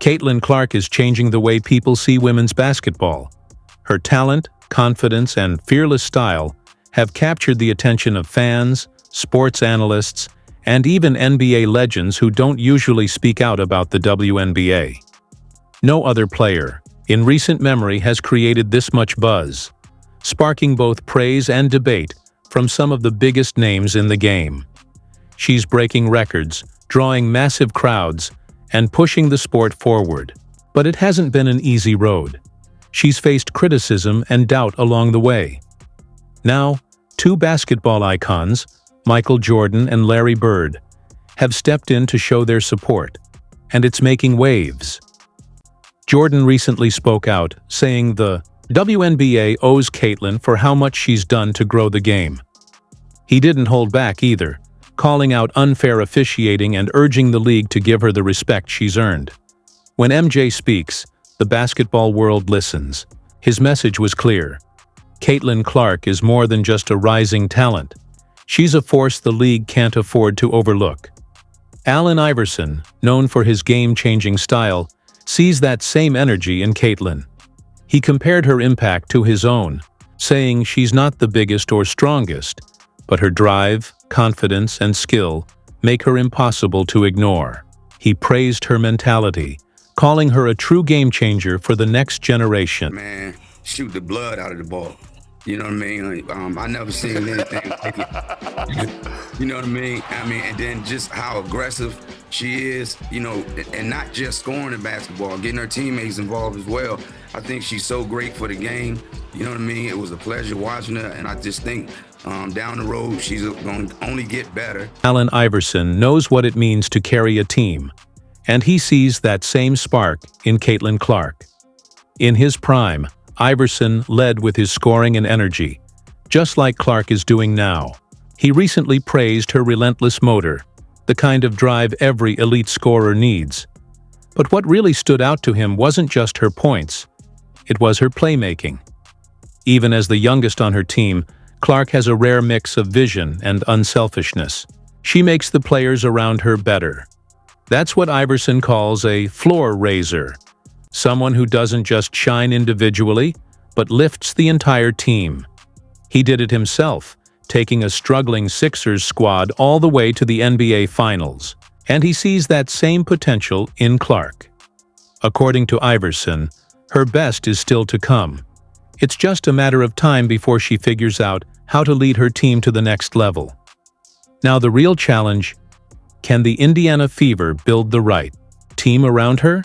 Caitlin Clark is changing the way people see women's basketball. Her talent, confidence, and fearless style have captured the attention of fans, sports analysts, and even NBA legends who don't usually speak out about the WNBA. No other player, in recent memory, has created this much buzz, sparking both praise and debate from some of the biggest names in the game. She's breaking records, drawing massive crowds, and pushing the sport forward. But it hasn't been an easy road. She's faced criticism and doubt along the way. Now, two basketball icons, Michael Jordan and Larry Bird, have stepped in to show their support, and it's making waves. Jordan recently spoke out, saying the WNBA owes Caitlin for how much she's done to grow the game. He didn't hold back either, calling out unfair officiating and urging the league to give her the respect she's earned. When MJ speaks, the basketball world listens. His message was clear. Caitlin Clark is more than just a rising talent. She's a force the league can't afford to overlook. Allen Iverson, known for his game-changing style, sees that same energy in Caitlin. He compared her impact to his own, saying she's not the biggest or strongest, but her drive, confidence, and skill make her impossible to ignore. He praised her mentality, calling her a true game-changer for the next generation. Man, shoot the blood out of the ball. You know what I mean? I never seen anything like it. You know what I mean? And then just how aggressive she is, and not just scoring in basketball, getting her teammates involved as well. I think she's so great for the game. You know what I mean? It was a pleasure watching her, and I just think down the road, she's going to only get better. Allen Iverson knows what it means to carry a team, and he sees that same spark in Caitlin Clark. In his prime, Iverson led with his scoring and energy, just like Clark is doing now. He recently praised her relentless motor, the kind of drive every elite scorer needs. But what really stood out to him wasn't just her points, it was her playmaking. Even as the youngest on her team, Clark has a rare mix of vision and unselfishness. She makes the players around her better. That's what Iverson calls a floor raiser. Someone who doesn't just shine individually, but lifts the entire team. He did it himself, taking a struggling Sixers squad all the way to the NBA Finals. And he sees that same potential in Clark. According to Iverson, her best is still to come. It's just a matter of time before she figures out how to lead her team to the next level. Now the real challenge, can the Indiana Fever build the right team around her?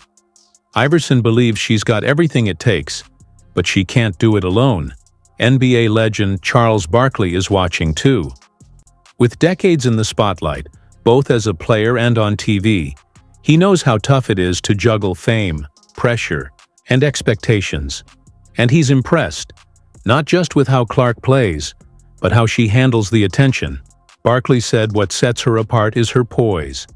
Iverson believes she's got everything it takes, but she can't do it alone. NBA legend Charles Barkley is watching too. With decades in the spotlight, both as a player and on TV, he knows how tough it is to juggle fame, pressure, and expectations. And he's impressed, not just with how Clark plays, but how she handles the attention. Barkley said what sets her apart is her poise.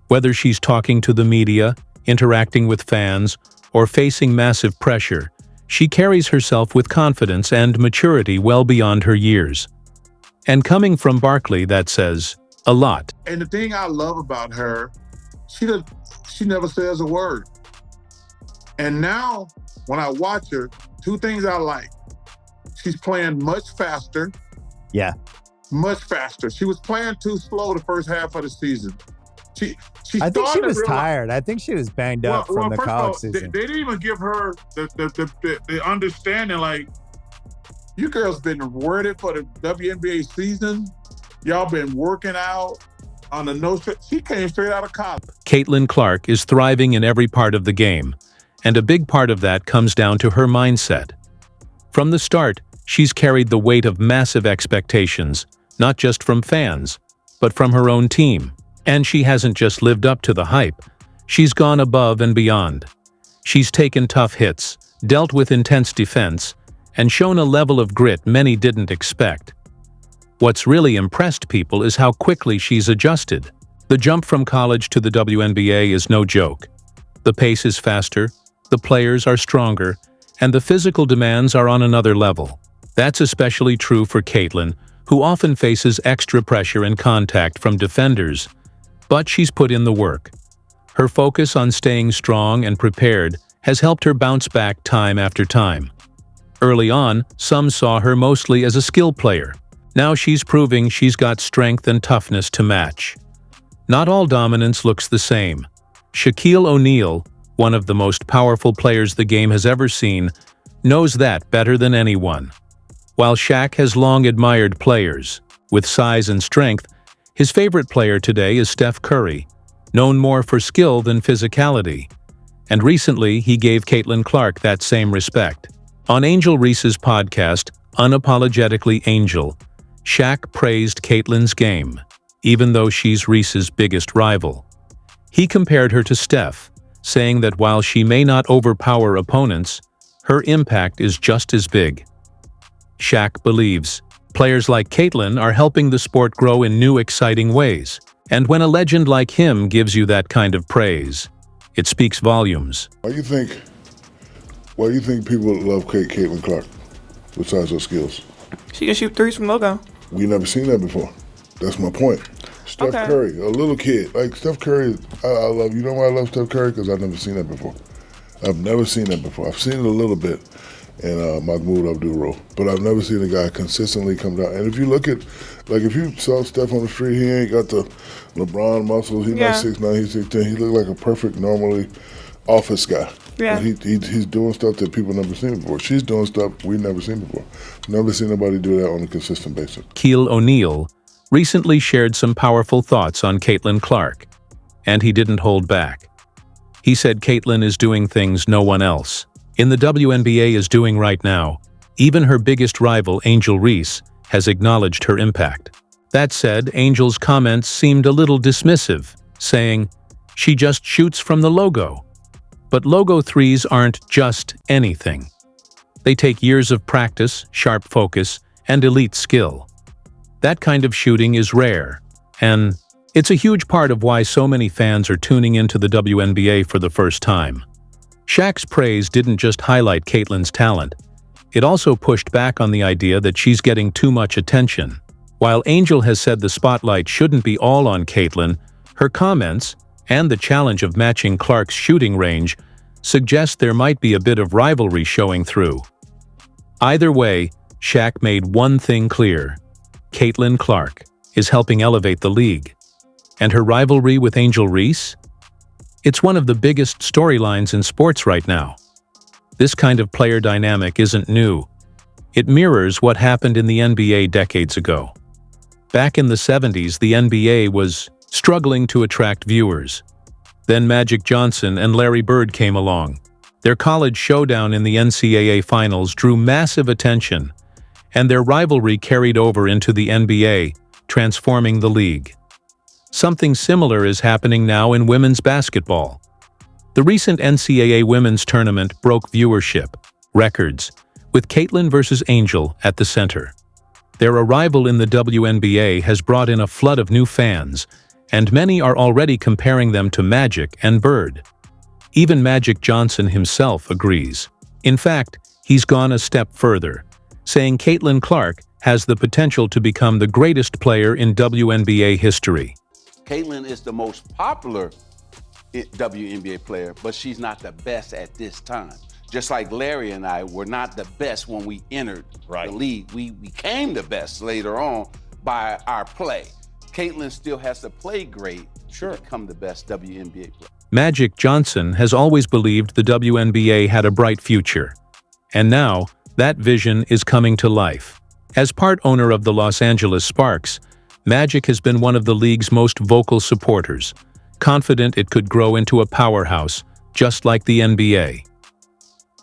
Whether she's talking to the media, interacting with fans, or facing massive pressure, she carries herself with confidence and maturity well beyond her years. And coming from Barkley, that says a lot. And the thing I love about her, she never says a word. And now, when I watch her, two things I like. She's playing much faster. Yeah. Much faster. She was playing too slow the first half of the season. I think she was tired. I think she was banged up from the college season. They didn't even give her the understanding, like, you girls been ready for the WNBA season. Y'all been working out on the no. She came straight out of college. Caitlin Clark is thriving in every part of the game, and a big part of that comes down to her mindset. From the start, she's carried the weight of massive expectations, not just from fans, but from her own team. And she hasn't just lived up to the hype. She's gone above and beyond. She's taken tough hits, dealt with intense defense, and shown a level of grit many didn't expect. What's really impressed people is how quickly she's adjusted. The jump from college to the WNBA is no joke. The pace is faster, the players are stronger, and the physical demands are on another level. That's especially true for Caitlin, who often faces extra pressure and contact from defenders. But she's put in the work. Her focus on staying strong and prepared has helped her bounce back time after time. Early on, some saw her mostly as a skill player. Now she's proving she's got strength and toughness to match. Not all dominance looks the same. Shaquille O'Neal, one of the most powerful players the game has ever seen, knows that better than anyone. While Shaq has long admired players with size and strength, his favorite player today is Steph Curry, known more for skill than physicality. And recently, he gave Caitlin Clark that same respect. On Angel Reese's podcast, Unapologetically Angel, Shaq praised Caitlin's game, even though she's Reese's biggest rival. He compared her to Steph, saying that while she may not overpower opponents, her impact is just as big. Shaq believes players like Caitlin are helping the sport grow in new, exciting ways. And when a legend like him gives you that kind of praise, it speaks volumes. Why do you think people love Caitlin Clark, besides her skills? She can shoot threes from logo. We never seen that before. That's my point. Steph Curry, a little kid. Like Steph Curry, I love. You know why I love Steph Curry? Because I've never seen that before. I've never seen that before. I've seen it a little bit in Mahmoud Abdul-Roh, but I've never seen a guy consistently come down. And if you look at, like, if you saw Steph on the street, he ain't got the LeBron muscles. He's not 6'9", he's 6'10". He look like a perfect, normally office guy. Yeah. He's doing stuff that people never seen before. She's doing stuff we've never seen before. Never seen nobody do that on a consistent basis. Shaquille O'Neal recently shared some powerful thoughts on Caitlin Clark, and he didn't hold back. He said Caitlin is doing things no one else in the WNBA is doing right now. Even her biggest rival, Angel Reese, has acknowledged her impact. That said, Angel's comments seemed a little dismissive, saying, "She just shoots from the logo." But logo threes aren't just anything. They take years of practice, sharp focus, and elite skill. That kind of shooting is rare, and it's a huge part of why so many fans are tuning into the WNBA for the first time. Shaq's praise didn't just highlight Caitlin's talent. It also pushed back on the idea that she's getting too much attention. While Angel has said the spotlight shouldn't be all on Caitlin, her comments, and the challenge of matching Clark's shooting range, suggest there might be a bit of rivalry showing through. Either way, Shaq made one thing clear: Caitlin Clark is helping elevate the league. And her rivalry with Angel Reese? It's one of the biggest storylines in sports right now. This kind of player dynamic isn't new. It mirrors what happened in the NBA decades ago. Back in the 70s, the NBA was struggling to attract viewers. Then Magic Johnson and Larry Bird came along. Their college showdown in the NCAA Finals drew massive attention, and their rivalry carried over into the NBA, transforming the league. Something similar is happening now in women's basketball. The recent NCAA women's tournament broke viewership records, with Caitlin versus Angel at the center. Their arrival in the WNBA has brought in a flood of new fans, and many are already comparing them to Magic and Bird. Even Magic Johnson himself agrees. In fact, he's gone a step further, saying Caitlin Clark has the potential to become the greatest player in WNBA history. Caitlin is the most popular WNBA player, but she's not the best at this time. Just like Larry and I were not the best when we entered the league. We became the best later on by our play. Caitlin still has to play great to become the best WNBA player. Magic Johnson has always believed the WNBA had a bright future. And now, that vision is coming to life. As part owner of the Los Angeles Sparks, Magic has been one of the league's most vocal supporters, confident it could grow into a powerhouse, just like the NBA.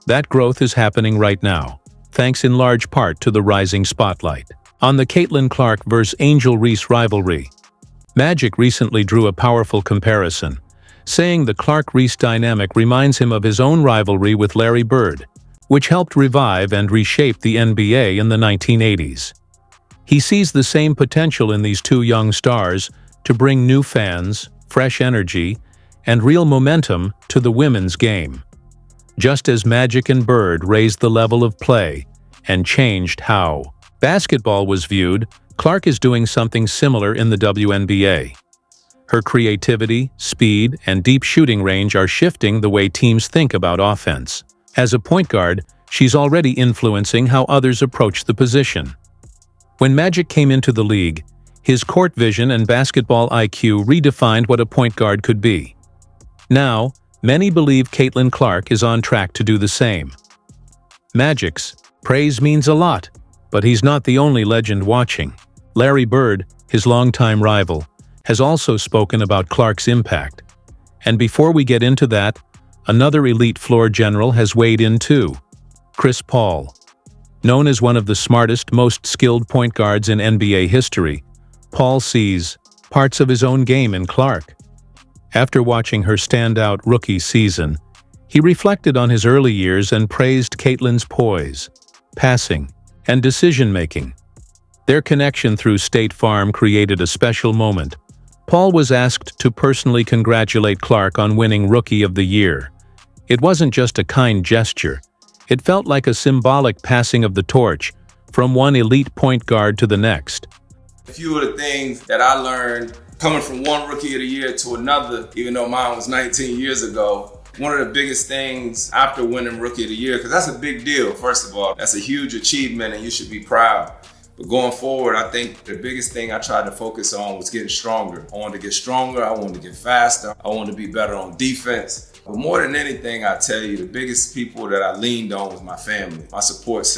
That growth is happening right now, thanks in large part to the rising spotlight. On the Caitlin Clark vs. Angel Reese rivalry, Magic recently drew a powerful comparison, saying the Clark-Reese dynamic reminds him of his own rivalry with Larry Bird, which helped revive and reshape the NBA in the 1980s. He sees the same potential in these two young stars to bring new fans, fresh energy, and real momentum to the women's game. Just as Magic and Bird raised the level of play and changed how basketball was viewed, Clark is doing something similar in the WNBA. Her creativity, speed, and deep shooting range are shifting the way teams think about offense. As a point guard, she's already influencing how others approach the position. When Magic came into the league, his court vision and basketball IQ redefined what a point guard could be. Now, many believe Caitlin Clark is on track to do the same. Magic's praise means a lot, but he's not the only legend watching. Larry Bird, his longtime rival, has also spoken about Clark's impact. And before we get into that, another elite floor general has weighed in too. Chris Paul. Known as one of the smartest, most skilled point guards in NBA history, Paul sees parts of his own game in Clark. After watching her standout rookie season, he reflected on his early years and praised Caitlin's poise, passing, and decision-making. Their connection through State Farm created a special moment. Paul was asked to personally congratulate Clark on winning Rookie of the Year. It wasn't just a kind gesture. It felt like a symbolic passing of the torch from one elite point guard to the next. A few of the things that I learned coming from one Rookie of the Year to another, even though mine was 19 years ago, one of the biggest things after winning Rookie of the Year, because that's a big deal, first of all. That's a huge achievement and you should be proud. But going forward, I think the biggest thing I tried to focus on was getting stronger. I wanted to get stronger, I wanted to get faster, I wanted to be better on defense. But more than anything, I tell you, the biggest people that I leaned on was my family, my support system.